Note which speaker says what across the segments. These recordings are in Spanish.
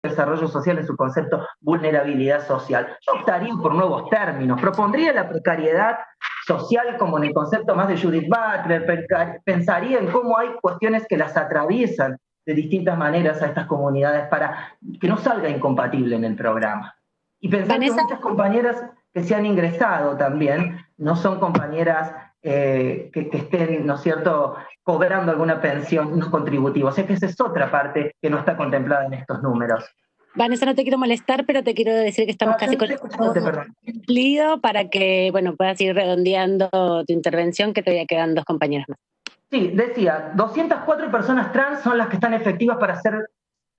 Speaker 1: desarrollo social en su concepto vulnerabilidad social. Yo optaría por nuevos términos, propondría la precariedad social como en el concepto más de Judith Butler, pensaría en cómo hay cuestiones que las atraviesan de distintas maneras a estas comunidades para que no salga incompatible en el programa. Y pensar que muchas compañeras que se han ingresado también no son compañeras que estén, ¿no es cierto?, cobrando alguna pensión no contributiva. O sea que esa es otra parte que no está contemplada en estos números.
Speaker 2: Vanessa, no te quiero molestar, pero te quiero decir que estamos casi con todo cumplido para que, bueno, puedas ir redondeando tu intervención, que todavía quedan 2 compañeras más.
Speaker 1: Sí, decía, 204 personas trans son las que están efectivas para ser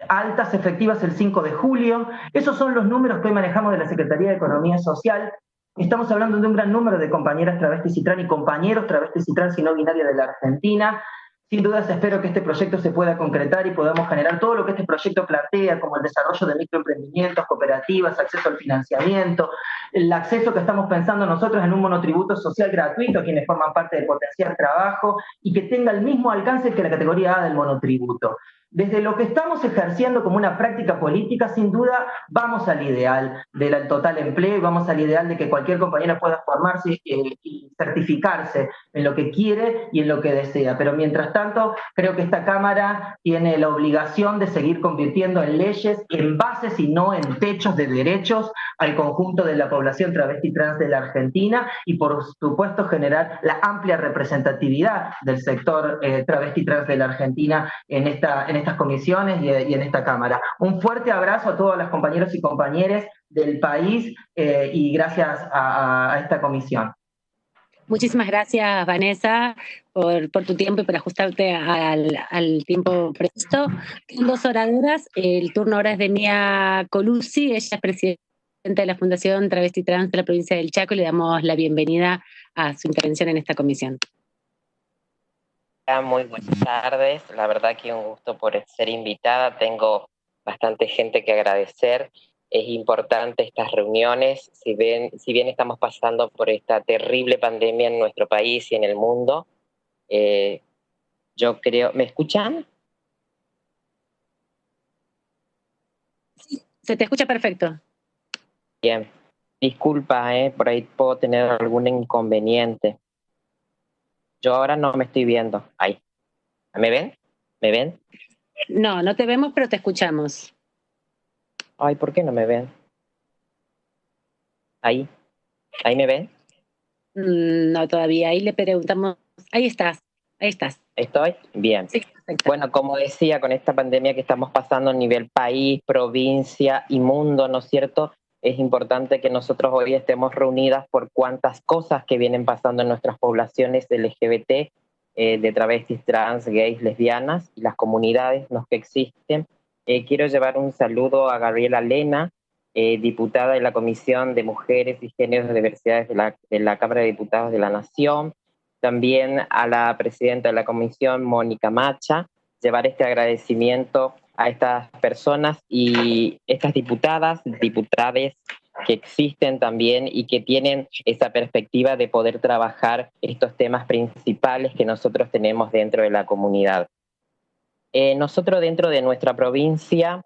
Speaker 1: altas efectivas el 5 de julio. Esos son los números que hoy manejamos de la Secretaría de Economía Social. Estamos hablando de un gran número de compañeras travestis y trans y compañeros travestis y trans y no binarios de la Argentina. Sin dudas espero que este proyecto se pueda concretar y podamos generar todo lo que este proyecto plantea, como el desarrollo de microemprendimientos, cooperativas, acceso al financiamiento, el acceso que estamos pensando nosotros en un monotributo social gratuito a quienes forman parte de Potenciar Trabajo y que tenga el mismo alcance que la categoría A del monotributo. Desde lo que estamos ejerciendo como una práctica política, sin duda, vamos al ideal del total empleo y vamos al ideal de que cualquier compañera pueda formarse y certificarse en lo que quiere y en lo que desea. Pero mientras tanto, creo que esta Cámara tiene la obligación de seguir convirtiendo en leyes, en bases y no en techos de derechos al conjunto de la población travesti y trans de la Argentina y, por supuesto, generar la amplia representatividad del sector travesti y trans de la Argentina en estas comisiones y en esta Cámara. Un fuerte abrazo a todos los compañeros y compañeras del país y gracias a esta comisión.
Speaker 2: Muchísimas gracias, Vanessa, por tu tiempo y por ajustarte al tiempo previsto. Quedan 2 oradoras. El turno ahora es de Mía Colucci. Ella es presidenta de la Fundación Travesti Trans de la provincia del Chaco y le damos la bienvenida a su intervención en esta comisión.
Speaker 3: Muy buenas tardes, la verdad que un gusto por ser invitada, tengo bastante gente que agradecer, es importante estas reuniones, si bien estamos pasando por esta terrible pandemia en nuestro país y en el mundo, yo creo, ¿me escuchan?
Speaker 2: Sí, se te escucha perfecto.
Speaker 3: Bien, disculpa, por ahí puedo tener algún inconveniente. Yo ahora no me estoy viendo. Ahí. ¿Me ven? ¿Me ven?
Speaker 2: No, no te vemos, pero te escuchamos.
Speaker 3: Ay, ¿por qué no me ven? Ahí. ¿Ahí me ven?
Speaker 2: No, todavía. Ahí le preguntamos. Ahí estás. Ahí estás.
Speaker 3: ¿Estoy? Bien.
Speaker 2: Sí, perfecto.
Speaker 3: Bueno, como decía, con esta pandemia que estamos pasando a nivel país, provincia y mundo, ¿no es cierto?, es importante que nosotros hoy estemos reunidas por cuantas cosas que vienen pasando en nuestras poblaciones LGBT, de travestis, trans, gays, lesbianas y las comunidades los que existen. Quiero llevar un saludo a Gabriela Lena, diputada de la Comisión de Mujeres y Géneros de Diversidades de la Cámara de Diputados de la Nación, también a la presidenta de la comisión, Mónica Macha, llevar este agradecimiento a estas personas y estas diputadas, diputades que existen también y que tienen esa perspectiva de poder trabajar estos temas principales que nosotros tenemos dentro de la comunidad. Nosotros dentro de nuestra provincia,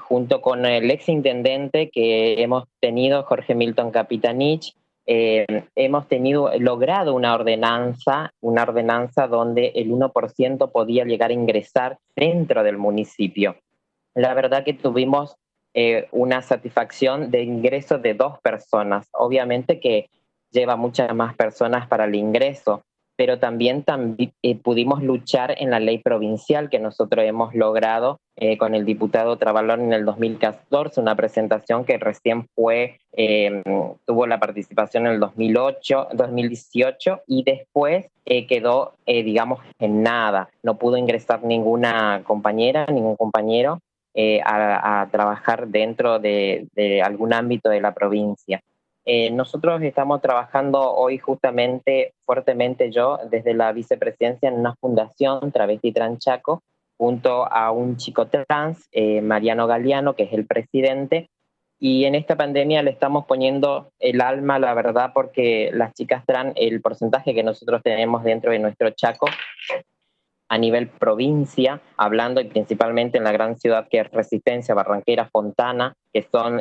Speaker 3: junto con el exintendente que hemos tenido, Jorge Milton Capitanich, hemos logrado una ordenanza donde el 1% podía llegar a ingresar dentro del municipio. La verdad que tuvimos una satisfacción de ingreso de 2 personas. Obviamente que lleva muchas más personas para el ingreso, pero también pudimos luchar en la ley provincial que nosotros hemos logrado con el diputado Travalón en el 2014, una presentación que recién tuvo la participación en el 2018 y después quedó, digamos, en nada. No pudo ingresar ninguna compañera, ningún compañero a trabajar dentro de algún ámbito de la provincia. Nosotros estamos trabajando hoy justamente, fuertemente yo, desde la vicepresidencia en una fundación, Travesti Trans Chaco, junto a un chico trans, Mariano Galeano, que es el presidente, y en esta pandemia le estamos poniendo el alma, la verdad, porque las chicas trans, el porcentaje que nosotros tenemos dentro de nuestro Chaco, a nivel provincia, hablando y principalmente en la gran ciudad que es Resistencia, Barranquera, Fontana, que son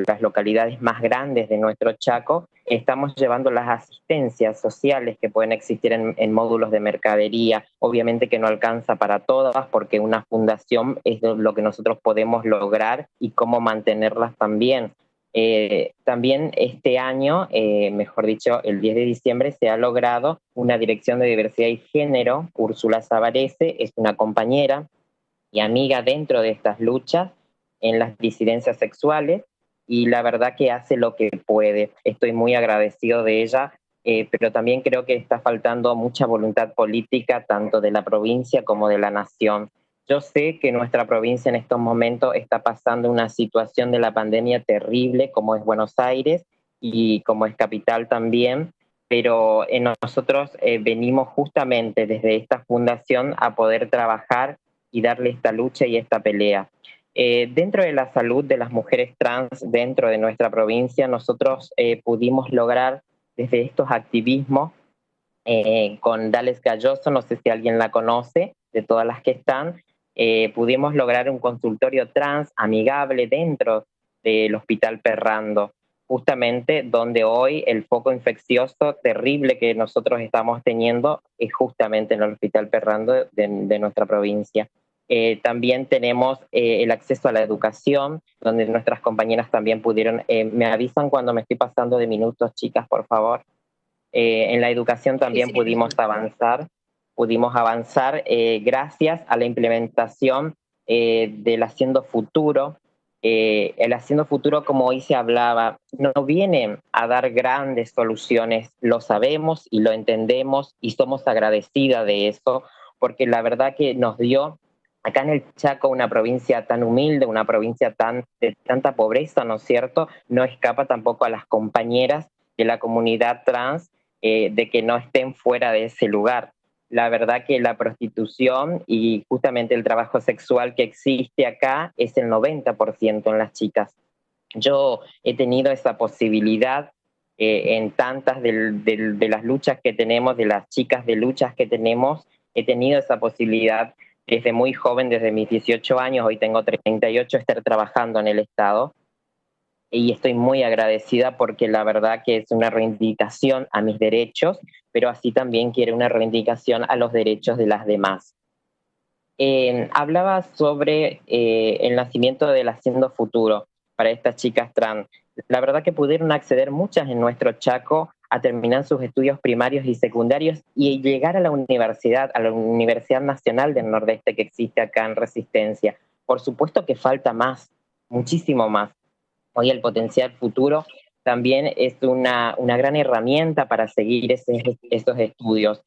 Speaker 3: las localidades más grandes de nuestro Chaco, estamos llevando las asistencias sociales que pueden existir en módulos de mercadería. Obviamente que no alcanza para todas porque una fundación es lo que nosotros podemos lograr y cómo mantenerlas también. También este año, mejor dicho, el 10 de diciembre se ha logrado una dirección de diversidad y género. Úrsula Zavarese es una compañera y amiga dentro de estas luchas en las disidencias sexuales y la verdad que hace lo que puede. Estoy muy agradecido de ella, pero también creo que está faltando mucha voluntad política tanto de la provincia como de la nación. Yo sé que nuestra provincia en estos momentos está pasando una situación de la pandemia terrible, como es Buenos Aires y como es capital también, pero nosotros venimos justamente desde esta fundación a poder trabajar y darle esta lucha y esta pelea. Dentro de la salud de las mujeres trans dentro de nuestra provincia, nosotros pudimos lograr desde estos activismos con Dales Galloso, no sé si alguien la conoce, de todas las que están, pudimos lograr un consultorio trans amigable dentro del Hospital Perrando, justamente donde hoy el foco infeccioso terrible que nosotros estamos teniendo es justamente en el Hospital Perrando de nuestra provincia. También tenemos el acceso a la educación, donde nuestras compañeras también pudieron, me avisan cuando me estoy pasando de minutos, chicas, por favor. En la educación también sí, pudimos avanzar gracias a la implementación del Haciendo Futuro. El Haciendo Futuro, como hoy se hablaba, no viene a dar grandes soluciones, lo sabemos y lo entendemos y somos agradecidas de eso, porque la verdad que nos dio acá en el Chaco, una provincia tan humilde, una provincia de tanta pobreza, ¿no es cierto? No escapa tampoco a las compañeras de la comunidad trans de que no estén fuera de ese lugar. La verdad que la prostitución y justamente el trabajo sexual que existe acá es el 90% en las chicas. Yo he tenido esa posibilidad en tantas de las luchas que tenemos, de las chicas de luchas que tenemos, he tenido esa posibilidad desde muy joven, desde mis 18 años, hoy tengo 38, estar trabajando en el Estado. Y estoy muy agradecida porque la verdad que es una reivindicación a mis derechos, pero así también quiere una reivindicación a los derechos de las demás. Hablaba sobre el nacimiento del Haciendo Futuro para estas chicas trans. La verdad que pudieron acceder muchas en nuestro Chaco a terminar sus estudios primarios y secundarios y llegar a la Universidad Nacional del Nordeste que existe acá en Resistencia. Por supuesto que falta más, muchísimo más. Hoy el potencial futuro también es una gran herramienta para seguir esos estudios.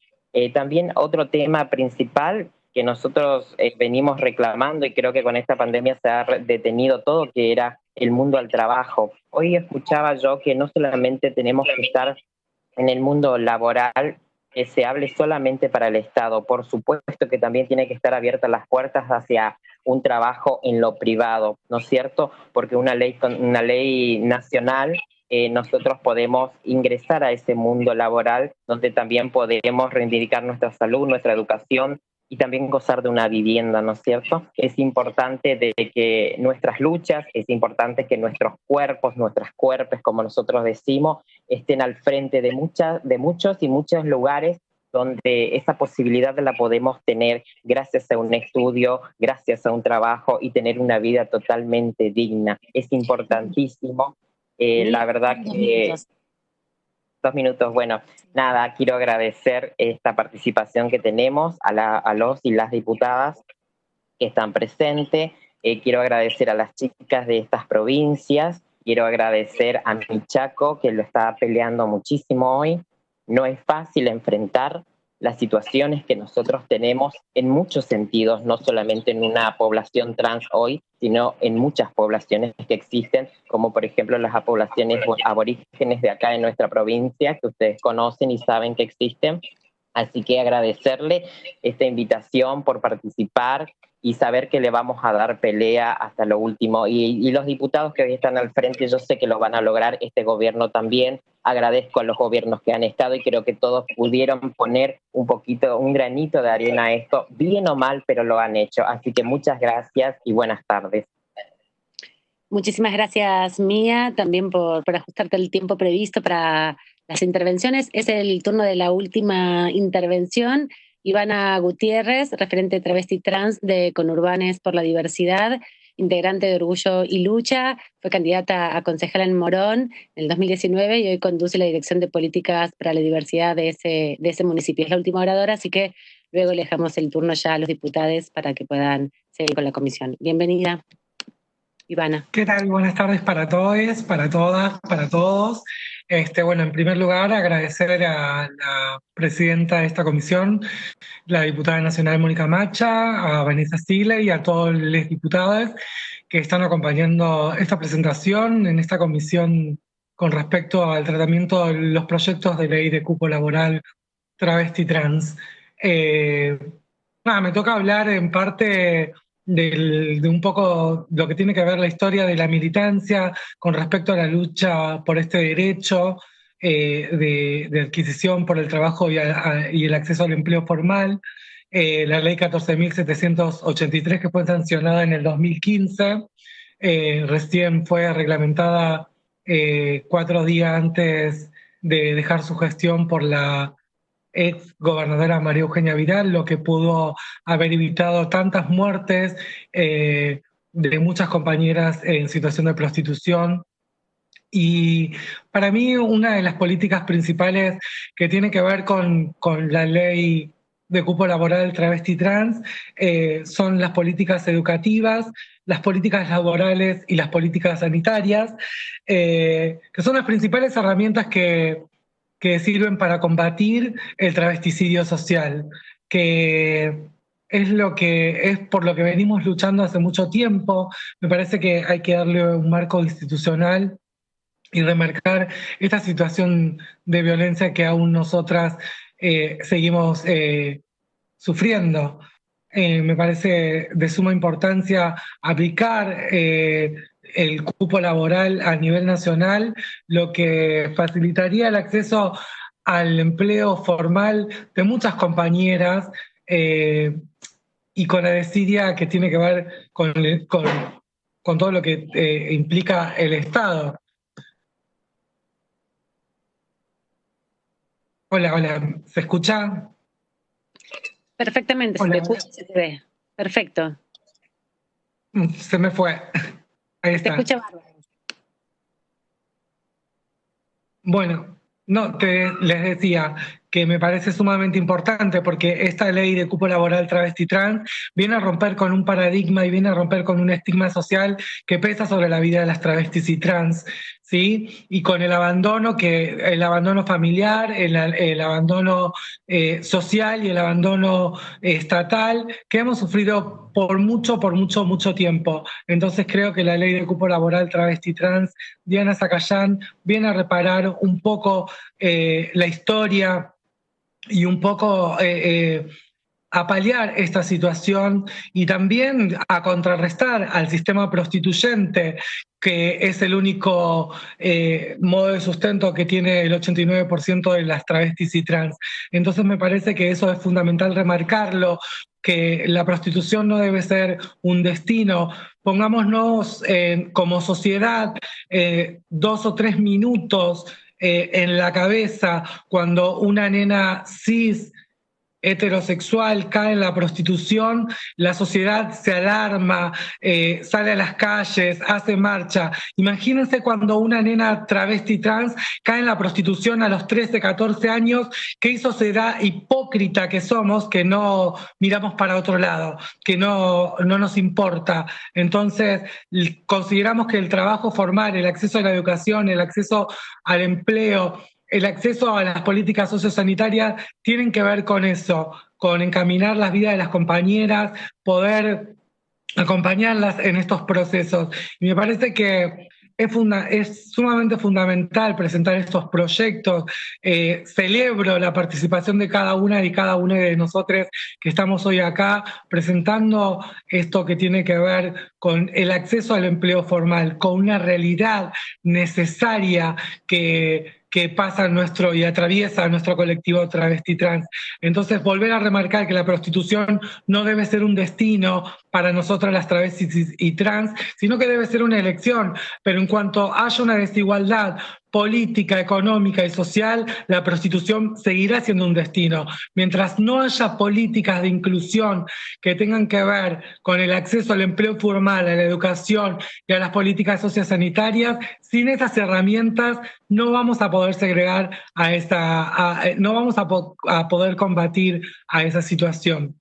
Speaker 3: También otro tema principal que nosotros venimos reclamando y creo que con esta pandemia se ha detenido todo, que era el mundo al trabajo. Hoy escuchaba yo que no solamente tenemos que estar en el mundo laboral, que se hable solamente para el Estado. Por supuesto que también tiene que estar abiertas las puertas hacia un trabajo en lo privado, ¿no es cierto? Porque una ley nacional, nosotros podemos ingresar a ese mundo laboral donde también podemos reivindicar nuestra salud, nuestra educación y también gozar de una vivienda, ¿no es cierto? Es importante de que nuestras luchas, es importante que nuestros cuerpos, nuestras cuerpes, como nosotros decimos, estén al frente de muchos y muchos lugares donde esa posibilidad la podemos tener gracias a un estudio, gracias a un trabajo y tener una vida totalmente digna. Es importantísimo. La verdad que... 2 minutos, bueno, nada, quiero agradecer esta participación que tenemos a los y las diputadas que están presentes. Quiero agradecer a las chicas de estas provincias, quiero agradecer a mi Chaco que lo está peleando muchísimo hoy. No es fácil enfrentar las situaciones que nosotros tenemos en muchos sentidos, no solamente en una población trans hoy, sino en muchas poblaciones que existen, como por ejemplo las poblaciones aborígenes de acá en nuestra provincia, que ustedes conocen y saben que existen. Así que agradecerle esta invitación por participar y saber que le vamos a dar pelea hasta lo último. Y los diputados que hoy están al frente, yo sé que lo van a lograr, este gobierno también. Agradezco a los gobiernos que han estado y creo que todos pudieron poner un granito de arena a esto, bien o mal, pero lo han hecho. Así que muchas gracias y buenas tardes.
Speaker 2: Muchísimas gracias, Mía, también por ajustarte el tiempo previsto para las intervenciones. Es el turno de la última intervención. Ivana Gutiérrez, referente travesti trans de Conurbanes por la Diversidad, integrante de Orgullo y Lucha, fue candidata a concejala en Morón en el 2019 y hoy conduce la Dirección de Políticas para la Diversidad de ese municipio. Es la última oradora, así que luego le dejamos el turno ya a los diputados para que puedan seguir con la comisión. Bienvenida, Ivana.
Speaker 4: ¿Qué tal? Buenas tardes para todos, para todas, para todos. Bueno, en primer lugar, agradecer a la presidenta de esta comisión, la diputada nacional Mónica Macha, a Vanessa Sile y a todos los diputados que están acompañando esta presentación en esta comisión con respecto al tratamiento de los proyectos de ley de cupo laboral travesti trans. Me toca hablar en parte de un poco lo que tiene que ver la historia de la militancia con respecto a la lucha por este derecho de adquisición por el trabajo y el acceso al empleo formal, la ley 14.783 que fue sancionada en el 2015, recién fue reglamentada 4 días antes de dejar su gestión por la ex gobernadora María Eugenia Vidal, lo que pudo haber evitado tantas muertes de muchas compañeras en situación de prostitución. Y para mí una de las políticas principales que tiene que ver con la ley de cupo laboral travesti trans son las políticas educativas, las políticas laborales y las políticas sanitarias, que son las principales herramientas que sirven para combatir el travesticidio social, que es por lo que venimos luchando hace mucho tiempo. Me parece que hay que darle un marco institucional y remarcar esta situación de violencia que aún nosotras seguimos sufriendo. Me parece de suma importancia aplicar el cupo laboral a nivel nacional, lo que facilitaría el acceso al empleo formal de muchas compañeras y con la desidia que tiene que ver con todo lo que implica el Estado. Hola, ¿se escucha?
Speaker 2: Perfectamente,
Speaker 4: Hola.
Speaker 2: se te escucha y se te ve. Perfecto.
Speaker 4: Se me fue. Ahí está.
Speaker 2: Se escucha bárbaro.
Speaker 4: Bueno, les decía que me parece sumamente importante porque esta ley de cupo laboral travesti trans viene a romper con un paradigma y viene a romper con un estigma social que pesa sobre la vida de las travestis y trans, ¿sí? Y con el abandono familiar, el abandono social y el abandono estatal que hemos sufrido por mucho tiempo. Entonces creo que la ley de cupo laboral travesti trans, Diana Zacayán, viene a reparar un poco la historia y un poco a paliar esta situación y también a contrarrestar al sistema prostituyente, que es el único modo de sustento que tiene el 89% de las travestis y trans. Entonces me parece que eso es fundamental remarcarlo, que la prostitución no debe ser un destino. Pongámonos como sociedad 2 o 3 minutos en la cabeza cuando una nena cis heterosexual cae en la prostitución, la sociedad se alarma, sale a las calles, hace marcha. Imagínense cuando una nena travesti trans cae en la prostitución a los 13, 14 años, qué sociedad hipócrita que somos, que no miramos para otro lado, que no nos importa. Entonces, consideramos que el trabajo formal, el acceso a la educación, el acceso al empleo, el acceso a las políticas sociosanitarias tienen que ver con eso, con encaminar las vidas de las compañeras, poder acompañarlas en estos procesos. Y me parece que es sumamente fundamental presentar estos proyectos. Celebro la participación de cada una y cada uno de nosotros que estamos hoy acá presentando esto que tiene que ver con el acceso al empleo formal, con una realidad necesaria que pasa nuestro y atraviesa nuestro colectivo travesti trans. Entonces, volver a remarcar que la prostitución no debe ser un destino para nosotras las travestis y trans, sino que debe ser una elección. Pero en cuanto haya una desigualdad política, económica y social, la prostitución seguirá siendo un destino. Mientras no haya políticas de inclusión que tengan que ver con el acceso al empleo formal, a la educación y a las políticas sociosanitarias, sin esas herramientas no vamos a poder segregar no vamos a poder combatir a esa situación.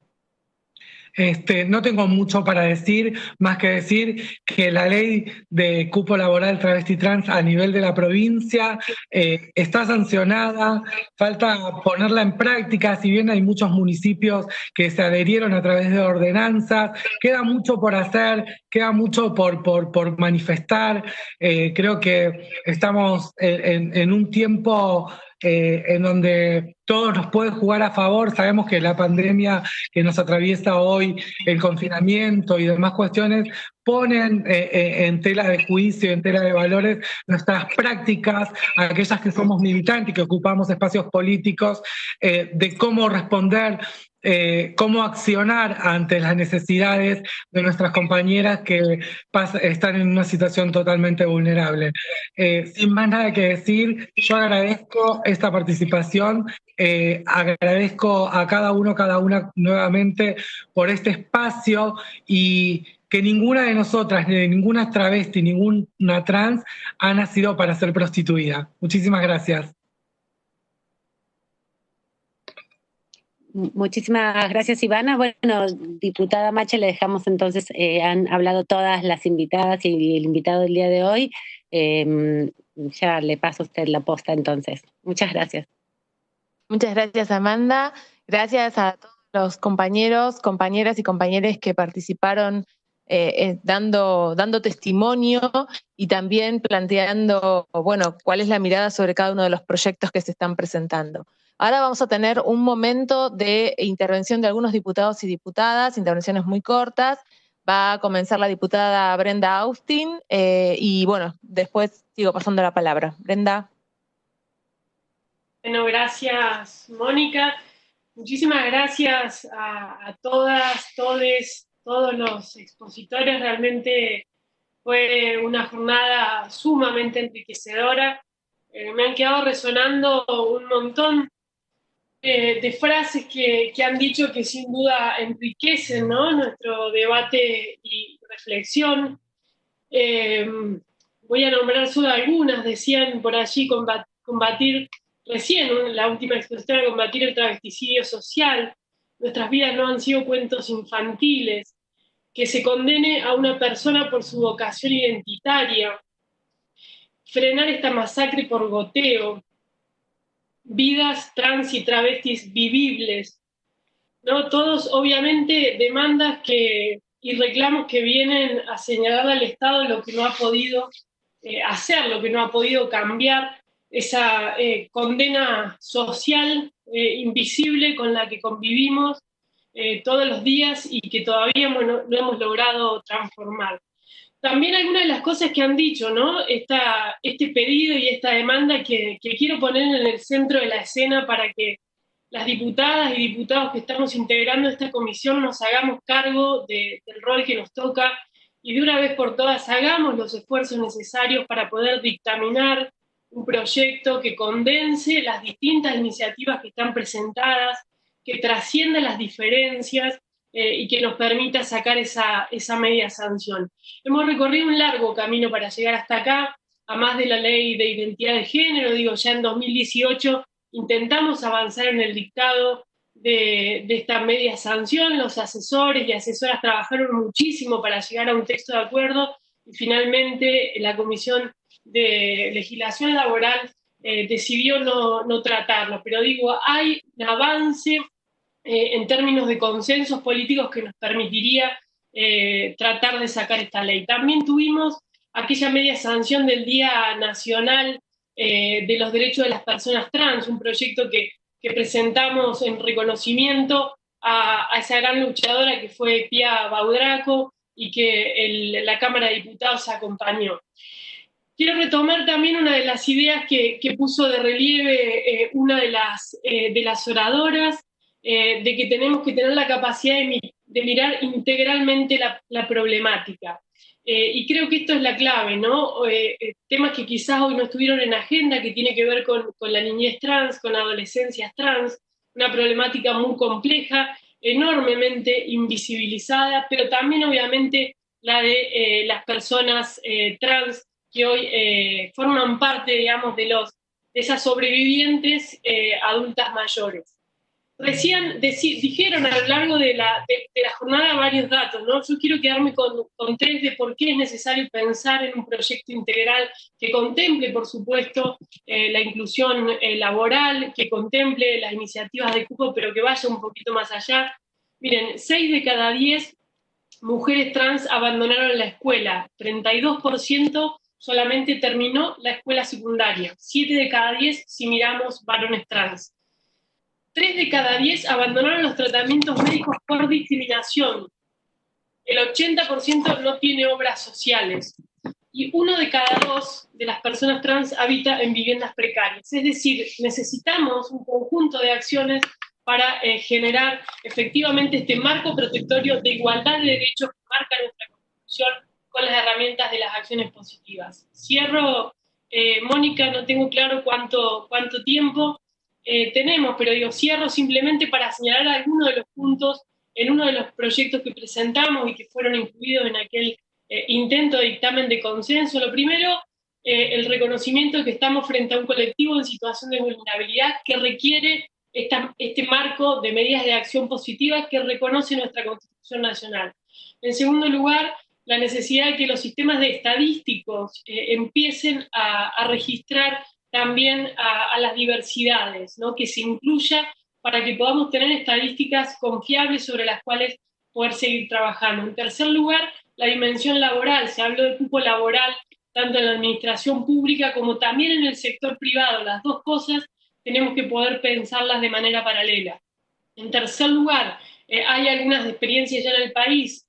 Speaker 4: No tengo mucho para decir, más que decir que la ley de cupo laboral travesti trans a nivel de la provincia está sancionada, falta ponerla en práctica, si bien hay muchos municipios que se adherieron a través de ordenanzas, queda mucho por hacer, queda mucho por manifestar. Creo que estamos en un tiempo en donde todo nos puede jugar a favor. Sabemos que la pandemia que nos atraviesa hoy, el confinamiento y demás cuestiones, ponen en tela de juicio, en tela de valores, nuestras prácticas, aquellas que somos militantes y que ocupamos espacios políticos, de cómo responder, cómo accionar ante las necesidades de nuestras compañeras que están en una situación totalmente vulnerable. Sin más nada que decir, yo agradezco esta participación, agradezco a cada uno, cada una nuevamente por este espacio y que ninguna de nosotras, ni ninguna travesti, ninguna trans ha nacido para ser prostituida. Muchísimas gracias.
Speaker 2: Muchísimas gracias, Ivana. Bueno, diputada Mache, le dejamos entonces, han hablado todas las invitadas y el invitado del día de hoy. Ya le paso a usted la posta entonces. Muchas gracias.
Speaker 5: Muchas gracias, Amanda. Gracias a todos los compañeros, compañeras y compañeros que participaron dando testimonio y también planteando, bueno, cuál es la mirada sobre cada uno de los proyectos que se están presentando. Ahora vamos a tener un momento de intervención de algunos diputados y diputadas, intervenciones muy cortas. Va a comenzar la diputada Brenda Austin y bueno, después sigo pasando la palabra. Brenda.
Speaker 6: Bueno, gracias, Mónica. Muchísimas gracias a todas, todos los expositores. Realmente fue una jornada sumamente enriquecedora. Me han quedado resonando un montón de frases que han dicho que sin duda enriquecen, ¿no?, nuestro debate y reflexión. Voy a nombrar solo algunas. Decían por allí combatir, recién la última expositora, combatir el travesticidio social. Nuestras vidas no han sido cuentos infantiles. Que se condene a una persona por su vocación identitaria. Frenar esta masacre por goteo. Vidas trans y travestis vivibles, ¿no? Todos, obviamente, demandas y reclamos que vienen a señalar al Estado lo que no ha podido hacer, lo que no ha podido cambiar, esa condena social invisible con la que convivimos todos los días y que todavía no hemos logrado transformar. También algunas de las cosas que han dicho, ¿no? Este pedido y esta demanda que quiero poner en el centro de la escena para que las diputadas y diputados que estamos integrando esta comisión nos hagamos cargo del rol que nos toca y de una vez por todas hagamos los esfuerzos necesarios para poder dictaminar un proyecto que condense las distintas iniciativas que están presentadas, que trascienda las diferencias, y que nos permita sacar esa media sanción. Hemos recorrido un largo camino para llegar hasta acá, a más de la ley de identidad de género. Ya en 2018 intentamos avanzar en el dictado de esta media sanción. Los asesores y asesoras trabajaron muchísimo para llegar a un texto de acuerdo y finalmente la Comisión de Legislación Laboral decidió no tratarlo. Pero hay un avance en términos de consensos políticos que nos permitiría tratar de sacar esta ley. También tuvimos aquella media sanción del Día Nacional de los Derechos de las Personas Trans, un proyecto que presentamos en reconocimiento a esa gran luchadora que fue Pia Baudraco y que la Cámara de Diputados acompañó. Quiero retomar también una de las ideas que puso de relieve una de las oradoras, de que tenemos que tener la capacidad de mirar integralmente la problemática. Y creo que esto es la clave, ¿no? Temas que quizás hoy no estuvieron en agenda, que tiene que ver con la niñez trans, con adolescencias trans, una problemática muy compleja, enormemente invisibilizada, pero también obviamente la de las personas trans que hoy forman parte, digamos, de esas sobrevivientes adultas mayores. Recién dijeron a lo largo de la jornada varios datos, ¿no? Yo quiero quedarme con tres de por qué es necesario pensar en un proyecto integral que contemple, por supuesto, la inclusión laboral, que contemple las iniciativas de cupo, pero que vaya un poquito más allá. Miren, 6 de cada 10 mujeres trans abandonaron la escuela, 32% solamente terminó la escuela secundaria, 7 de cada 10 si miramos varones trans. 3 de cada 10 abandonaron los tratamientos médicos por discriminación. El 80% no tiene obras sociales. Y 1 de cada 2 de las personas trans habita en viviendas precarias. Es decir, necesitamos un conjunto de acciones para generar efectivamente este marco protectorio de igualdad de derechos que marca nuestra Constitución con las herramientas de las acciones positivas. Cierro, Mónica, no tengo claro cuánto tiempo tenemos, pero digo, cierro simplemente para señalar algunos de los puntos en uno de los proyectos que presentamos y que fueron incluidos en aquel intento de dictamen de consenso. Lo primero, el reconocimiento de que estamos frente a un colectivo en situación de vulnerabilidad que requiere este marco de medidas de acción positiva que reconoce nuestra Constitución Nacional. En segundo lugar, la necesidad de que los sistemas de estadísticos empiecen a registrar también a las diversidades, ¿no? Que se incluya para que podamos tener estadísticas confiables sobre las cuales poder seguir trabajando. En tercer lugar, la dimensión laboral. Se habló de cupo laboral tanto en la administración pública como también en el sector privado. Las dos cosas tenemos que poder pensarlas de manera paralela. En tercer lugar, hay algunas experiencias ya en el país.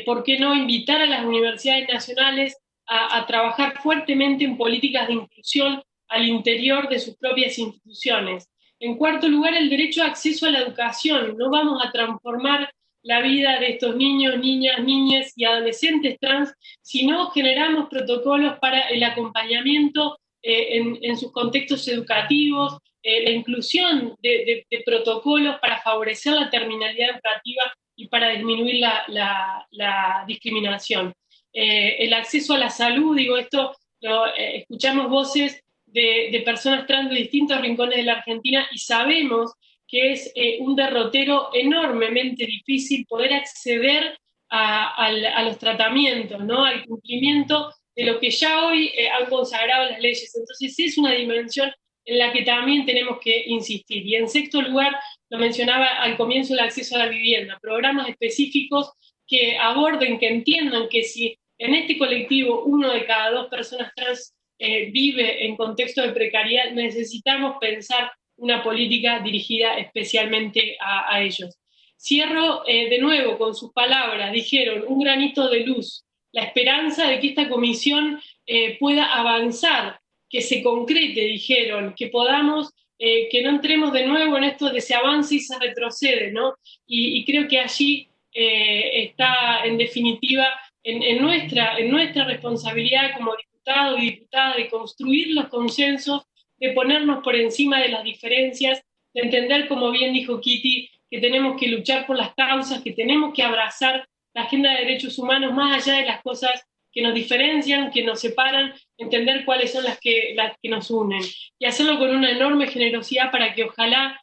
Speaker 6: ¿Por qué no invitar a las universidades nacionales a trabajar fuertemente en políticas de inclusión al interior de sus propias instituciones? En cuarto lugar, el derecho a acceso a la educación. No vamos a transformar la vida de estos niños, niñas, niñas y adolescentes trans si no generamos protocolos para el acompañamiento en sus contextos educativos, la inclusión de protocolos para favorecer la terminalidad educativa y para disminuir la discriminación. El acceso a la salud, digo, esto escuchamos voces de personas trans de distintos rincones de la Argentina y sabemos que es un derrotero enormemente difícil poder acceder a los tratamientos, ¿no? Al cumplimiento de lo que ya hoy han consagrado las leyes. Entonces es una dimensión en la que también tenemos que insistir. Y en sexto lugar, lo mencionaba al comienzo, el acceso a la vivienda, programas específicos que aborden, que entiendan que si en este colectivo 1 de cada 2 personas trans vive en contexto de precariedad, necesitamos pensar una política dirigida especialmente a ellos. Cierro de nuevo con sus palabras, dijeron, un granito de luz, la esperanza de que esta comisión pueda avanzar, que se concrete, dijeron, que podamos, que no entremos de nuevo en esto de se avanza y se retrocede, ¿no? Y creo que allí está, en definitiva, en nuestra responsabilidad como diputados y diputadas de construir los consensos, de ponernos por encima de las diferencias, de entender, como bien dijo Kitty, que tenemos que luchar por las causas, que tenemos que abrazar la agenda de derechos humanos más allá de las cosas que nos diferencian, que nos separan, entender cuáles son las que nos unen. Y hacerlo con una enorme generosidad para que ojalá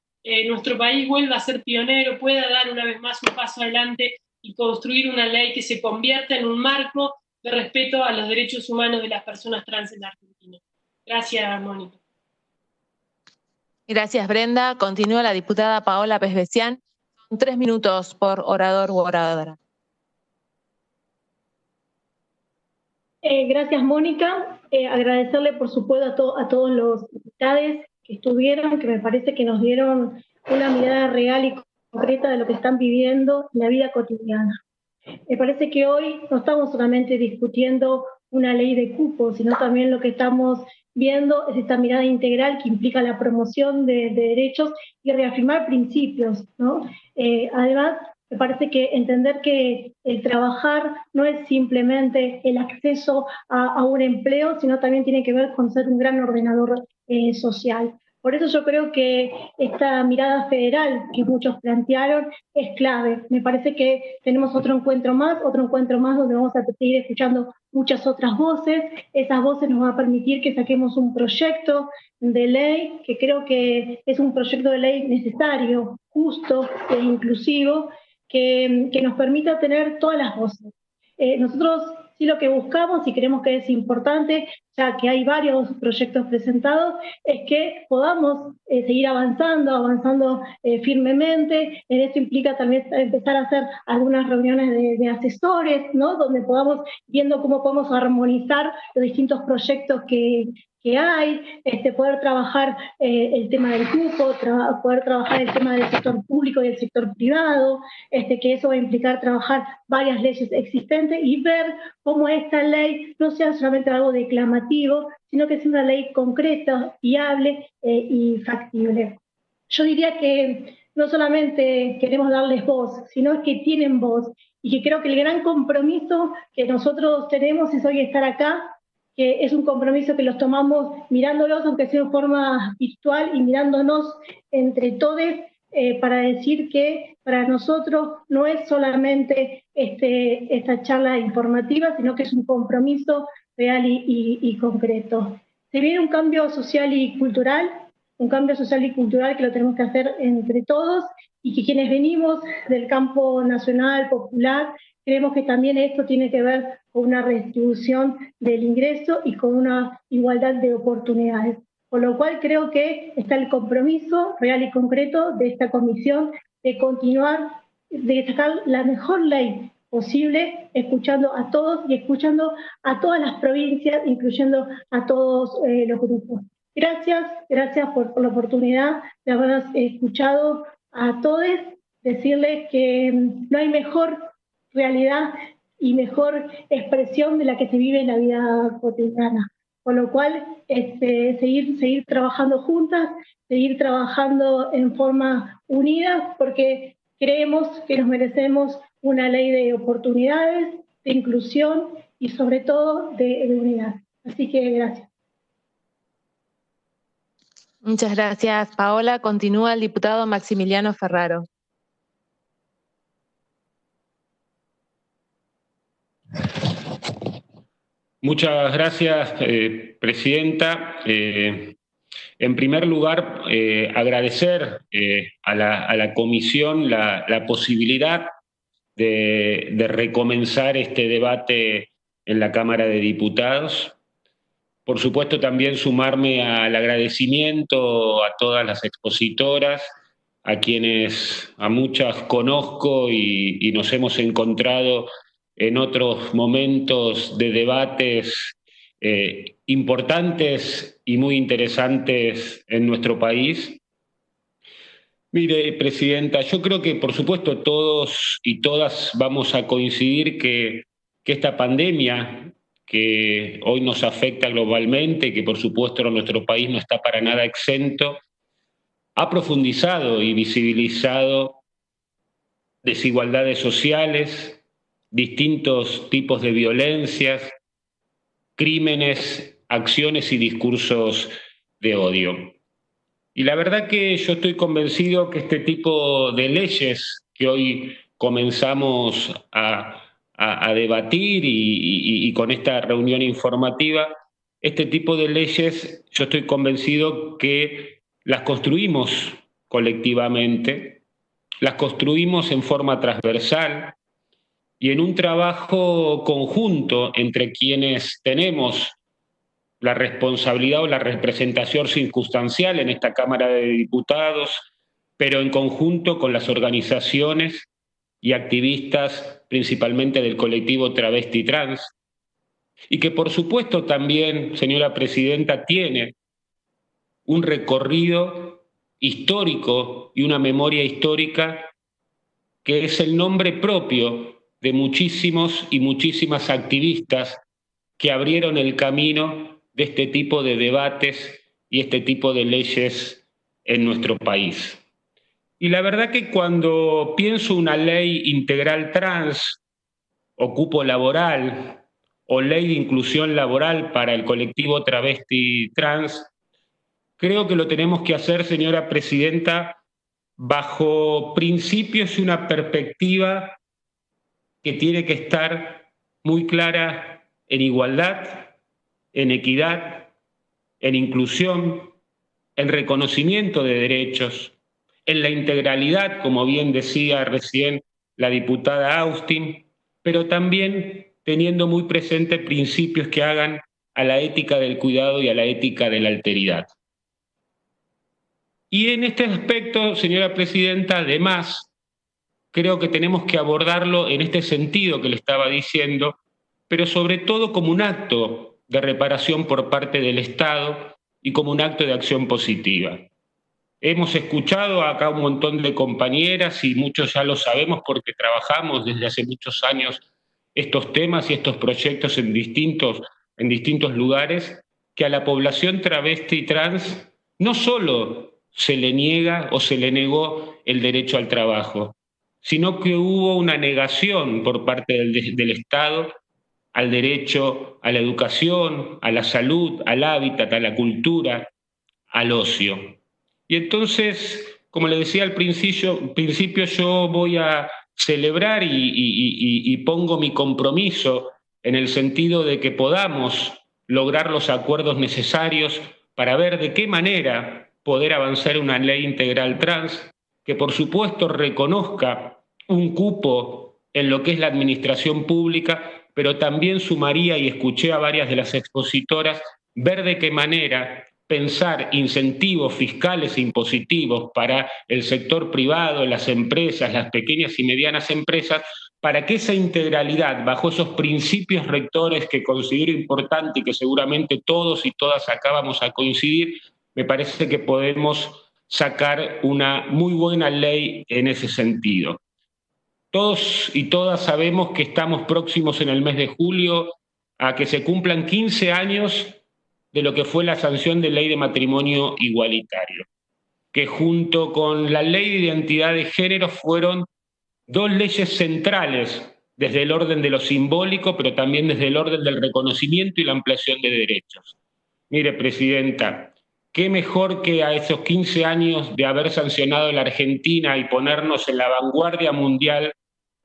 Speaker 6: nuestro país vuelva a ser pionero, pueda dar una vez más un paso adelante y construir una ley que se convierta en un marco de respeto a los derechos humanos de las personas trans en la Argentina. Gracias, Mónica.
Speaker 5: Gracias, Brenda. Continúa la diputada Paola Pesbecián. Son 3 minutos por orador u oradora.
Speaker 7: Gracias, Mónica. Agradecerle, por supuesto, a todos los invitados que estuvieron, que me parece que nos dieron una mirada real y concreta de lo que están viviendo en la vida cotidiana. Me parece que hoy no estamos solamente discutiendo una ley de cupos, sino también lo que estamos viendo es esta mirada integral que implica la promoción de derechos y reafirmar principios, ¿no? Además, me parece que entender que el trabajar no es simplemente el acceso a un empleo, sino también tiene que ver con ser un gran ordenador social. Por eso yo creo que esta mirada federal que muchos plantearon es clave. Me parece que tenemos otro encuentro más donde vamos a seguir escuchando muchas otras voces. Esas voces nos van a permitir que saquemos un proyecto de ley, que creo que es un proyecto de ley necesario, justo e inclusivo, que nos permita tener todas las voces. Nosotros sí lo que buscamos y creemos que es importante, ya que hay varios proyectos presentados, es que podamos seguir avanzando firmemente. En esto implica también empezar a hacer algunas reuniones de asesores, ¿no? Donde podamos viendo cómo podemos armonizar los distintos proyectos que hay, poder trabajar el tema del cupo, poder trabajar el tema del sector público y del sector privado, que eso va a implicar trabajar varias leyes existentes y ver cómo esta ley no sea solamente algo declamativo, sino que sea una ley concreta, viable y factible. Yo diría que no solamente queremos darles voz, sino que tienen voz, y que creo que el gran compromiso que nosotros tenemos es hoy estar acá, que es un compromiso que los tomamos mirándolos, aunque sea de forma virtual, y mirándonos entre todos, para decir que para nosotros no es solamente esta charla informativa, sino que es un compromiso real y concreto. Se viene un cambio social y cultural que lo tenemos que hacer entre todos, y que quienes venimos del campo nacional, popular, creemos que también esto tiene que ver con una redistribución del ingreso y con una igualdad de oportunidades. Por lo cual creo que está el compromiso real y concreto de esta comisión de continuar, de sacar la mejor ley posible, escuchando a todos y escuchando a todas las provincias, incluyendo a todos los grupos. Gracias por la oportunidad de habernos escuchado a todos, decirles que no hay mejor realidad y mejor expresión de la que se vive en la vida cotidiana. Con lo cual, seguir trabajando juntas, seguir trabajando en forma unida, porque creemos que nos merecemos una ley de oportunidades, de inclusión y sobre todo de unidad. Así que gracias.
Speaker 5: Muchas gracias, Paola. Continúa el diputado Maximiliano Ferraro.
Speaker 8: Muchas gracias, presidenta. En primer lugar, agradecer a la comisión la posibilidad de recomenzar este debate en la Cámara de Diputados. Por supuesto, también sumarme al agradecimiento a todas las expositoras, a muchas conozco y nos hemos encontrado en otros momentos de debates importantes y muy interesantes en nuestro país. Mire, presidenta, yo creo que por supuesto todos y todas vamos a coincidir que esta pandemia que hoy nos afecta globalmente, que por supuesto nuestro país no está para nada exento, ha profundizado y visibilizado desigualdades sociales, distintos tipos de violencias, crímenes, acciones y discursos de odio. Y la verdad que yo estoy convencido que este tipo de leyes que hoy comenzamos a debatir y con esta reunión informativa, este tipo de leyes yo estoy convencido que las construimos colectivamente, las construimos en forma transversal, y en un trabajo conjunto entre quienes tenemos la responsabilidad o la representación circunstancial en esta Cámara de Diputados, pero en conjunto con las organizaciones y activistas, principalmente del colectivo Travesti Trans, y que por supuesto también, señora presidenta, tiene un recorrido histórico y una memoria histórica que es el nombre propio de muchísimos y muchísimas activistas que abrieron el camino de este tipo de debates y este tipo de leyes en nuestro país. Y la verdad que cuando pienso una ley integral trans, o cupo laboral, o ley de inclusión laboral para el colectivo travesti trans, creo que lo tenemos que hacer, señora presidenta, bajo principios y una perspectiva que tiene que estar muy clara en igualdad, en equidad, en inclusión, en reconocimiento de derechos, en la integralidad, como bien decía recién la diputada Austin, pero también teniendo muy presente principios que hagan a la ética del cuidado y a la ética de la alteridad. Y en este aspecto, señora presidenta, además, creo que tenemos que abordarlo en este sentido que le estaba diciendo, pero sobre todo como un acto de reparación por parte del Estado y como un acto de acción positiva. Hemos escuchado acá un montón de compañeras y muchos ya lo sabemos porque trabajamos desde hace muchos años estos temas y estos proyectos en distintos lugares, que a la población travesti y trans no solo se le niega o se le negó el derecho al trabajo, sino que hubo una negación por parte del Estado al derecho a la educación, a la salud, al hábitat, a la cultura, al ocio. Y entonces, como le decía al principio yo voy a celebrar y pongo mi compromiso en el sentido de que podamos lograr los acuerdos necesarios para ver de qué manera poder avanzar una ley integral trans que por supuesto reconozca un cupo en lo que es la administración pública, pero también sumaría, y escuché a varias de las expositoras, ver de qué manera pensar incentivos fiscales e impositivos para el sector privado, las empresas, las pequeñas y medianas empresas, para que esa integralidad, bajo esos principios rectores que considero importante y que seguramente todos y todas acá vamos a coincidir, me parece que podemos sacar una muy buena ley en ese sentido. Todos y todas sabemos que estamos próximos en el mes de julio a que se cumplan 15 años de lo que fue la sanción de ley de matrimonio igualitario, que junto con la ley de identidad de género fueron dos leyes centrales desde el orden de lo simbólico, pero también desde el orden del reconocimiento y la ampliación de derechos. Mire, presidenta, qué mejor que a esos 15 años de haber sancionado la Argentina y ponernos en la vanguardia mundial,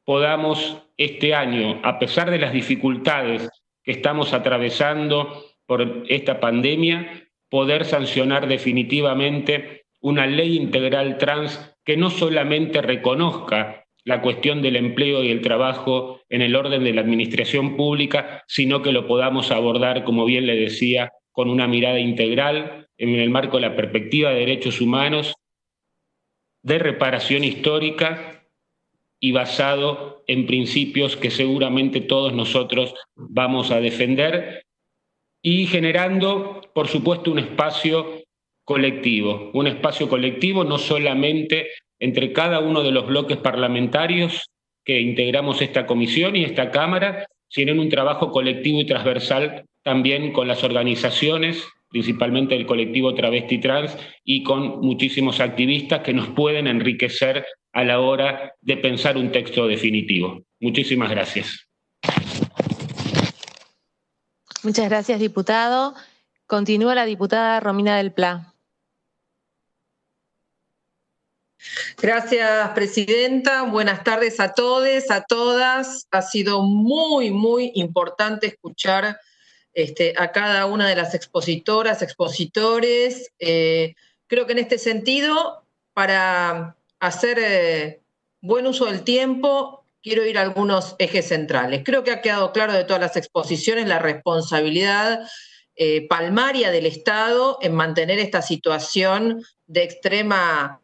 Speaker 8: podamos este año, a pesar de las dificultades que estamos atravesando por esta pandemia, poder sancionar definitivamente una ley integral trans que no solamente reconozca la cuestión del empleo y el trabajo en el orden de la administración pública, sino que lo podamos abordar, como bien le decía, con una mirada integral en el marco de la perspectiva de derechos humanos, de reparación histórica y basado en principios que seguramente todos nosotros vamos a defender, y generando, por supuesto, un espacio colectivo no solamente entre cada uno de los bloques parlamentarios que integramos esta comisión y esta Cámara, sino en un trabajo colectivo y transversal también con las organizaciones, principalmente el colectivo travesti trans, y con muchísimos activistas que nos pueden enriquecer a la hora de pensar un texto definitivo. Muchísimas gracias.
Speaker 5: Muchas gracias, diputado. Continúa la diputada Romina del Pla.
Speaker 9: Gracias, presidenta. Buenas tardes a todos, a todas. Ha sido muy, muy importante escuchar a cada una de las expositoras, expositores. Creo que en este sentido, para hacer buen uso del tiempo, quiero ir a algunos ejes centrales. Creo que ha quedado claro de todas las exposiciones la responsabilidad palmaria del Estado en mantener esta situación de extrema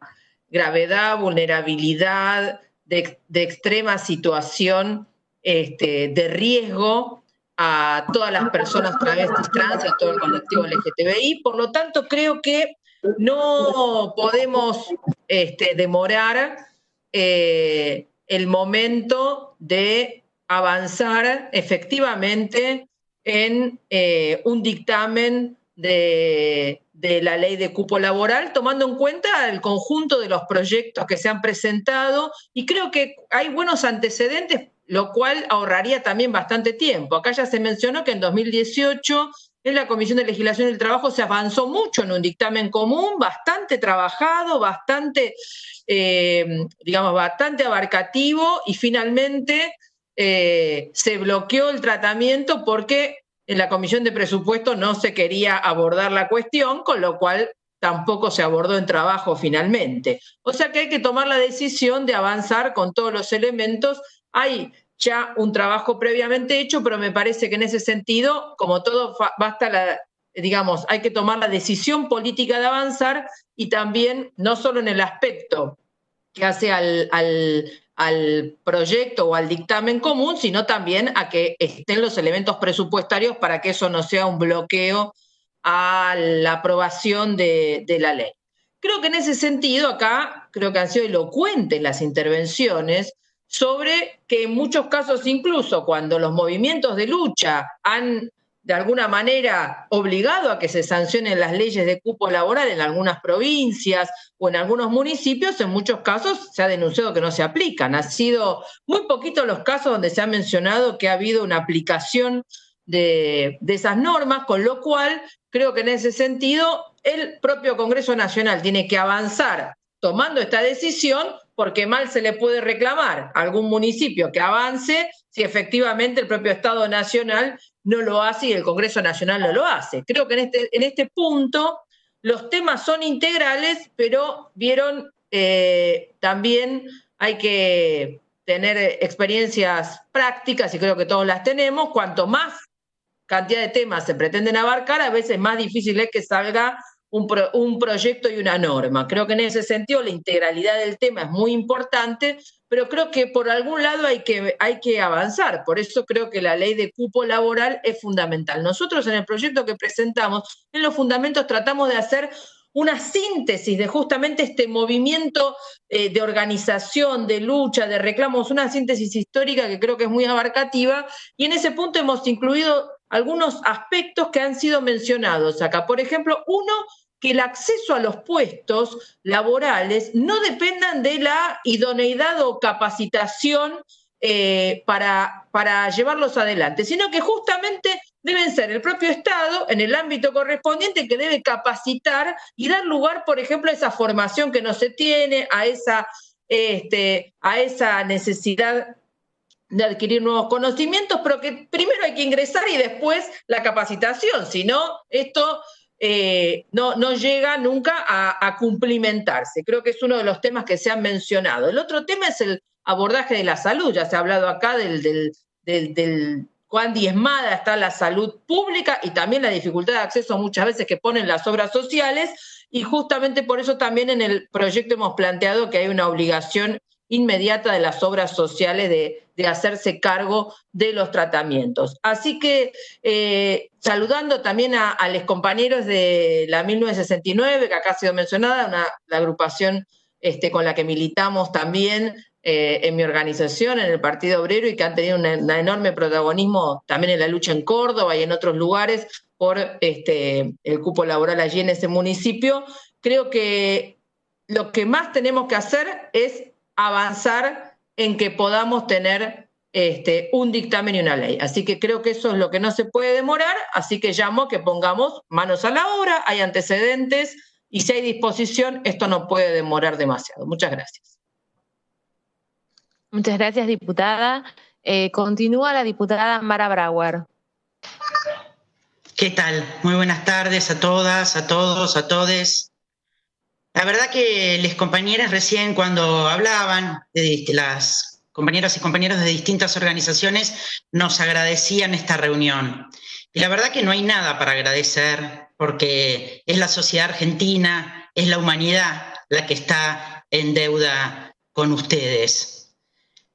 Speaker 9: gravedad, vulnerabilidad, de extrema situación de riesgo a todas las personas travestis, trans y a todo el colectivo LGTBI. Por lo tanto, creo que no podemos demorar el momento de avanzar efectivamente en un dictamen de la ley de cupo laboral, tomando en cuenta el conjunto de los proyectos que se han presentado, y creo que hay buenos antecedentes, lo cual ahorraría también bastante tiempo. Acá ya se mencionó que en 2018 en la Comisión de Legislación del Trabajo se avanzó mucho en un dictamen común, bastante trabajado, bastante abarcativo, y finalmente se bloqueó el tratamiento porque en la Comisión de Presupuestos no se quería abordar la cuestión, con lo cual tampoco se abordó en trabajo finalmente. O sea que hay que tomar la decisión de avanzar con todos los elementos. Hay ya un trabajo previamente hecho, pero me parece que en ese sentido, como todo, hay que tomar la decisión política de avanzar, y también no solo en el aspecto que hace al proyecto o al dictamen común, sino también a que estén los elementos presupuestarios para que eso no sea un bloqueo a la aprobación de la ley. Creo que en ese sentido acá, creo que han sido elocuentes las intervenciones sobre que en muchos casos, incluso cuando los movimientos de lucha han de alguna manera obligado a que se sancionen las leyes de cupo laboral en algunas provincias o en algunos municipios, en muchos casos se ha denunciado que no se aplican. Han sido muy poquitos los casos donde se ha mencionado que ha habido una aplicación de esas normas, con lo cual creo que en ese sentido el propio Congreso Nacional tiene que avanzar tomando esta decisión, porque mal se le puede reclamar a algún municipio que avance si efectivamente el propio Estado Nacional no lo hace y el Congreso Nacional no lo hace. Creo que en este punto los temas son integrales, pero vieron, también hay que tener experiencias prácticas, y creo que todos las tenemos. Cuanto más cantidad de temas se pretenden abarcar, a veces más difícil es que salga un proyecto y una norma. Creo que en ese sentido la integralidad del tema es muy importante, pero creo que por algún lado hay que avanzar. Por eso creo que la ley de cupo laboral es fundamental. Nosotros en el proyecto que presentamos, en los fundamentos tratamos de hacer una síntesis de justamente este movimiento de organización, de lucha, de reclamos, una síntesis histórica que creo que es muy abarcativa, y en ese punto hemos incluido algunos aspectos que han sido mencionados acá. Por ejemplo, uno, que el acceso a los puestos laborales no dependan de la idoneidad o capacitación para llevarlos adelante, sino que justamente deben ser el propio Estado, en el ámbito correspondiente, que debe capacitar y dar lugar, por ejemplo, a esa formación que no se tiene, a esa necesidad de adquirir nuevos conocimientos, pero que primero hay que ingresar y después la capacitación, si no, esto no llega nunca a cumplimentarse. Creo que es uno de los temas que se han mencionado. El otro tema es el abordaje de la salud. Ya se ha hablado acá del cuán diezmada está la salud pública, y también la dificultad de acceso muchas veces que ponen las obras sociales, y justamente por eso también en el proyecto hemos planteado que hay una obligación inmediata de las obras sociales de hacerse cargo de los tratamientos. Así que saludando también a los compañeros de la 1969, que acá ha sido mencionada, la agrupación con la que militamos también en mi organización, en el Partido Obrero, y que han tenido un enorme protagonismo también en la lucha en Córdoba y en otros lugares por el cupo laboral allí en ese municipio. Creo que lo que más tenemos que hacer es avanzar en que podamos tener un dictamen y una ley. Así que creo que eso es lo que no se puede demorar, así que llamo a que pongamos manos a la obra, hay antecedentes, y si hay disposición, esto no puede demorar demasiado. Muchas gracias.
Speaker 5: Muchas gracias, diputada. Continúa la diputada Mara Brauer.
Speaker 10: ¿Qué tal? Muy buenas tardes a todas, a todos, a todes. La verdad que las compañeras recién, cuando hablaban, las compañeras y compañeros de distintas organizaciones nos agradecían esta reunión. Y la verdad que no hay nada para agradecer, porque es la sociedad argentina, es la humanidad la que está en deuda con ustedes.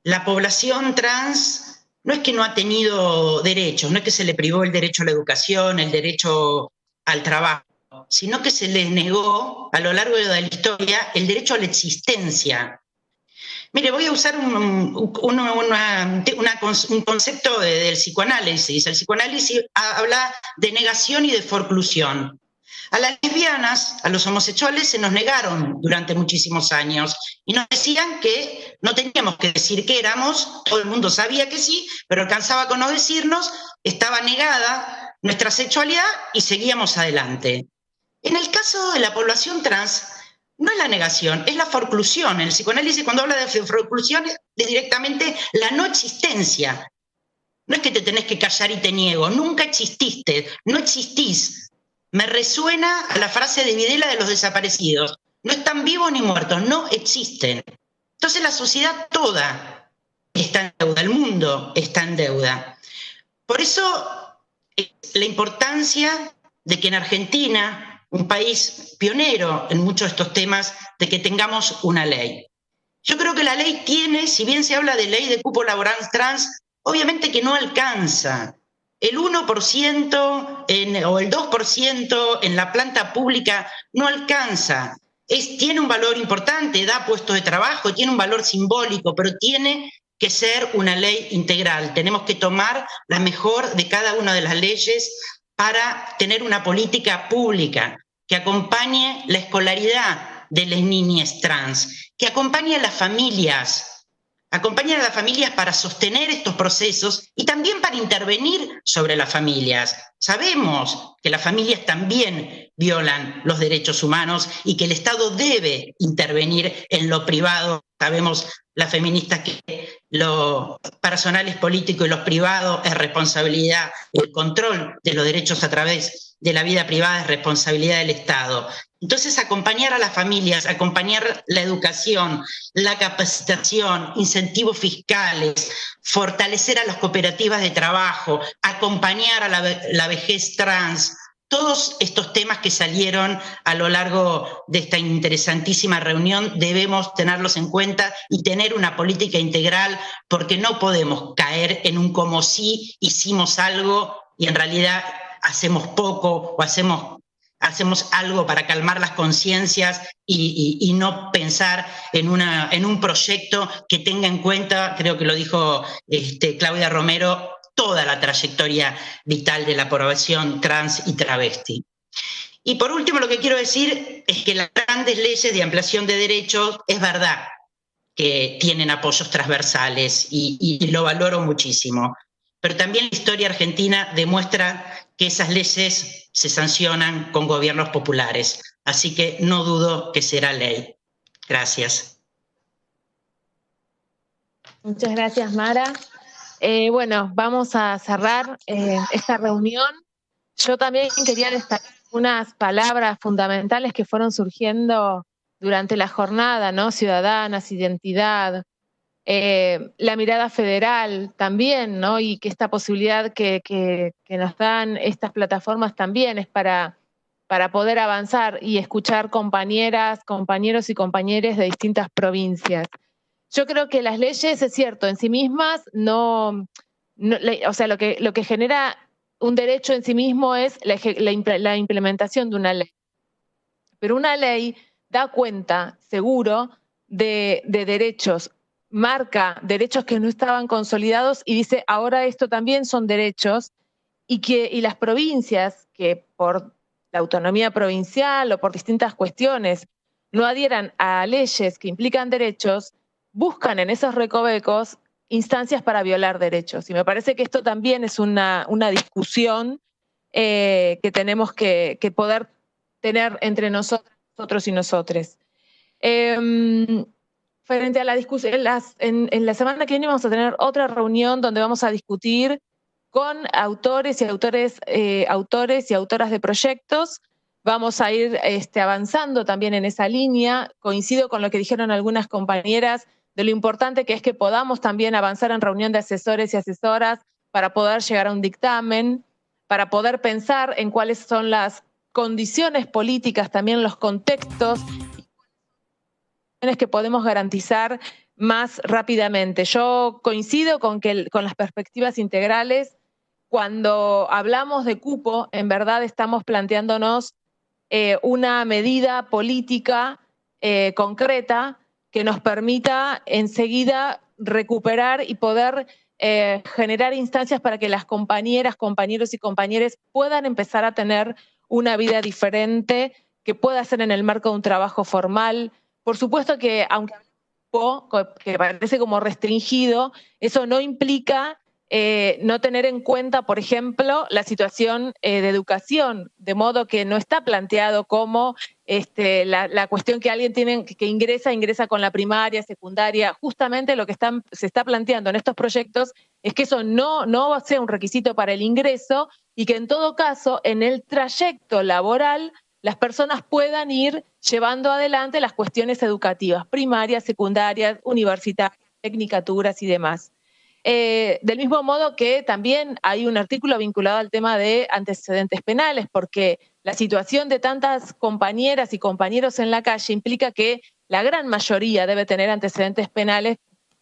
Speaker 10: La población trans no es que no ha tenido derechos, no es que se le privó el derecho a la educación, el derecho al trabajo, sino que se les negó a lo largo de la historia el derecho a la existencia. Mire, voy a usar un concepto del psicoanálisis. El psicoanálisis habla de negación y de forclusión. A las lesbianas, a los homosexuales se nos negaron durante muchísimos años y nos decían que no teníamos que decir que éramos, todo el mundo sabía que sí, pero alcanzaba con no decirnos, estaba negada nuestra sexualidad y seguíamos adelante. En el caso de la población trans, no es la negación, es la forclusión. En el psicoanálisis, cuando habla de forclusión, es directamente la no existencia. No es que te tenés que callar y te niego, nunca exististe, no existís. Me resuena a la frase de Videla de los desaparecidos. No están vivos ni muertos, no existen. Entonces la sociedad toda está en deuda, el mundo está en deuda. Por eso la importancia de que en Argentina, un país pionero en muchos de estos temas, de que tengamos una ley. Yo creo que la ley tiene, si bien se habla de ley de cupo laboral trans, obviamente que no alcanza. El 1% o el 2% en la planta pública no alcanza. Tiene un valor importante, da puestos de trabajo, tiene un valor simbólico, pero tiene que ser una ley integral. Tenemos que tomar la mejor de cada una de las leyes para tener una política pública que acompañe la escolaridad de las niñas trans, que acompañe a las familias para sostener estos procesos y también para intervenir sobre las familias. Sabemos que las familias también violan los derechos humanos y que el Estado debe intervenir en lo privado. Sabemos las feministas que lo personal es político y lo privado es responsabilidad, el control de los derechos a través de la vida privada es responsabilidad del Estado. Entonces, acompañar a las familias, acompañar la educación, la capacitación, incentivos fiscales, fortalecer a las cooperativas de trabajo, acompañar a la vejez trans, todos estos temas que salieron a lo largo de esta interesantísima reunión debemos tenerlos en cuenta y tener una política integral, porque no podemos caer en un como si hicimos algo y en realidad hacemos poco o hacemos algo para calmar las conciencias y no pensar en un proyecto que tenga en cuenta, creo que lo dijo Claudia Romero, toda la trayectoria vital de la población trans y travesti. Y por último, lo que quiero decir es que las grandes leyes de ampliación de derechos, es verdad que tienen apoyos transversales y lo valoro muchísimo, pero también la historia argentina demuestra que esas leyes se sancionan con gobiernos populares, así que no dudo que será ley. Gracias.
Speaker 5: Muchas gracias, Mara. Bueno, vamos a cerrar esta reunión. Yo también quería destacar unas palabras fundamentales que fueron surgiendo durante la jornada, ¿no? Ciudadanas, identidad, la mirada federal también, ¿no? Y que esta posibilidad que nos dan estas plataformas también es para poder avanzar y escuchar compañeras, compañeros y compañeras de distintas provincias. Yo creo que las leyes, es cierto, en sí mismas o sea, lo que genera un derecho en sí mismo es la implementación de una ley. Pero una ley da cuenta, seguro, de derechos, marca derechos que no estaban consolidados y dice, ahora esto también son derechos, y las provincias que por la autonomía provincial o por distintas cuestiones no adhieran a leyes que implican derechos, buscan en esos recovecos instancias para violar derechos. Y me parece que esto también es una discusión que tenemos que poder tener entre nosotros y nosotres. Frente a la discusión, en la semana que viene vamos a tener otra reunión donde vamos a discutir con autores y autoras de proyectos. Vamos a ir avanzando también en esa línea. Coincido con lo que dijeron algunas compañeras de lo importante que es que podamos también avanzar en reunión de asesores y asesoras para poder llegar a un dictamen, para poder pensar en cuáles son las condiciones políticas, también los contextos que podemos garantizar más rápidamente. Yo coincido con las perspectivas integrales. Cuando hablamos de cupo, en verdad estamos planteándonos una medida política concreta que nos permita enseguida recuperar y poder generar instancias para que las compañeras, compañeros y compañeras puedan empezar a tener una vida diferente, que pueda ser en el marco de un trabajo formal. Por supuesto que, aunque que parece como restringido, eso no implica no tener en cuenta, por ejemplo, la situación de educación, de modo que no está planteado como la cuestión que alguien que ingresa con la primaria, secundaria. Justamente lo que se está planteando en estos proyectos es que eso no sea un requisito para el ingreso y que en todo caso, en el trayecto laboral, las personas puedan ir llevando adelante las cuestiones educativas, primarias, secundarias, universitarias, tecnicaturas y demás. Del mismo modo que también hay un artículo vinculado al tema de antecedentes penales, porque la situación de tantas compañeras y compañeros en la calle implica que la gran mayoría debe tener antecedentes penales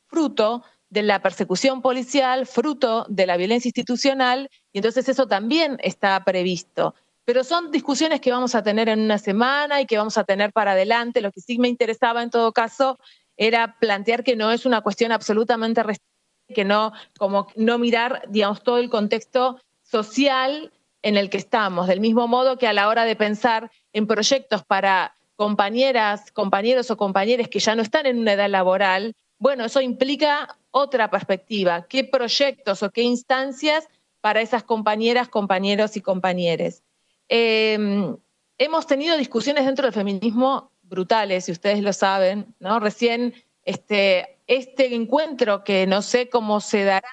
Speaker 5: fruto de la persecución policial, fruto de la violencia institucional, y entonces eso también está previsto. Pero son discusiones que vamos a tener en una semana y que vamos a tener para adelante. Lo que sí me interesaba en todo caso era plantear que no es una cuestión absolutamente restringida, que no mirar, digamos, todo el contexto social en el que estamos, del mismo modo que a la hora de pensar en proyectos para compañeras, compañeros o compañeras que ya no están en una edad laboral, bueno, eso implica otra perspectiva, qué proyectos o qué instancias para esas compañeras, compañeros y compañeres. Hemos tenido discusiones dentro del feminismo brutales, y ustedes lo saben, ¿no? Recién este encuentro, que no sé cómo se dará,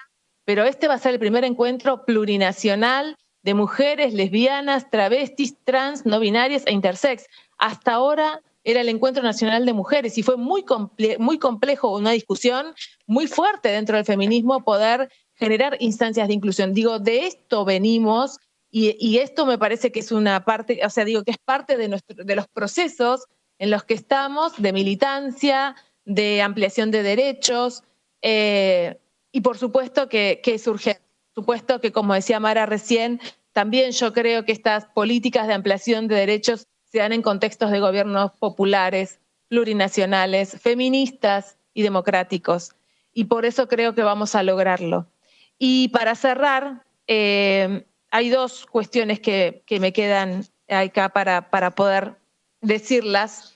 Speaker 5: pero va a ser el primer encuentro plurinacional de mujeres lesbianas, travestis, trans, no binarias e intersex. Hasta ahora era el Encuentro Nacional de Mujeres y fue muy complejo, una discusión muy fuerte dentro del feminismo poder generar instancias de inclusión. Digo, de esto venimos y esto me parece que es una parte, o sea, digo que es parte de los procesos en los que estamos, de militancia, de ampliación de derechos, y por supuesto que es urgente. Por supuesto que, como decía Mara recién, también yo creo que estas políticas de ampliación de derechos se dan en contextos de gobiernos populares, plurinacionales, feministas y democráticos. Y por eso creo que vamos a lograrlo. Y para cerrar, hay dos cuestiones que me quedan acá para poder decirlas.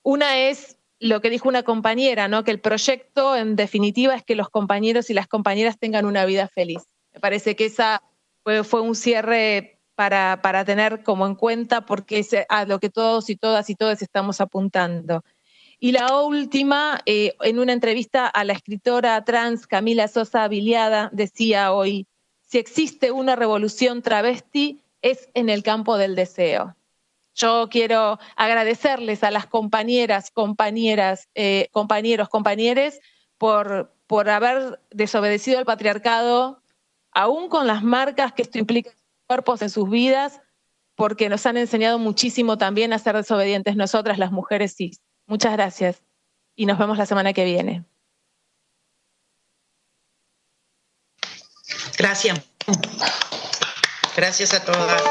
Speaker 5: Una es lo que dijo una compañera, ¿no? Que el proyecto, en definitiva, es que los compañeros y las compañeras tengan una vida feliz. Me parece que esa fue un cierre para tener como en cuenta, porque es a lo que todos y todas estamos apuntando. Y la última, en una entrevista a la escritora trans Camila Sosa Viliada, decía hoy: si existe una revolución travesti, es en el campo del deseo. Yo quiero agradecerles a las compañeras, compañeros, compañeres, por haber desobedecido al patriarcado, aún con las marcas que esto implica en sus cuerpos, en sus vidas, porque nos han enseñado muchísimo también a ser desobedientes nosotras, las mujeres cis. Muchas gracias y nos vemos la semana que viene.
Speaker 10: Gracias. Gracias a todas.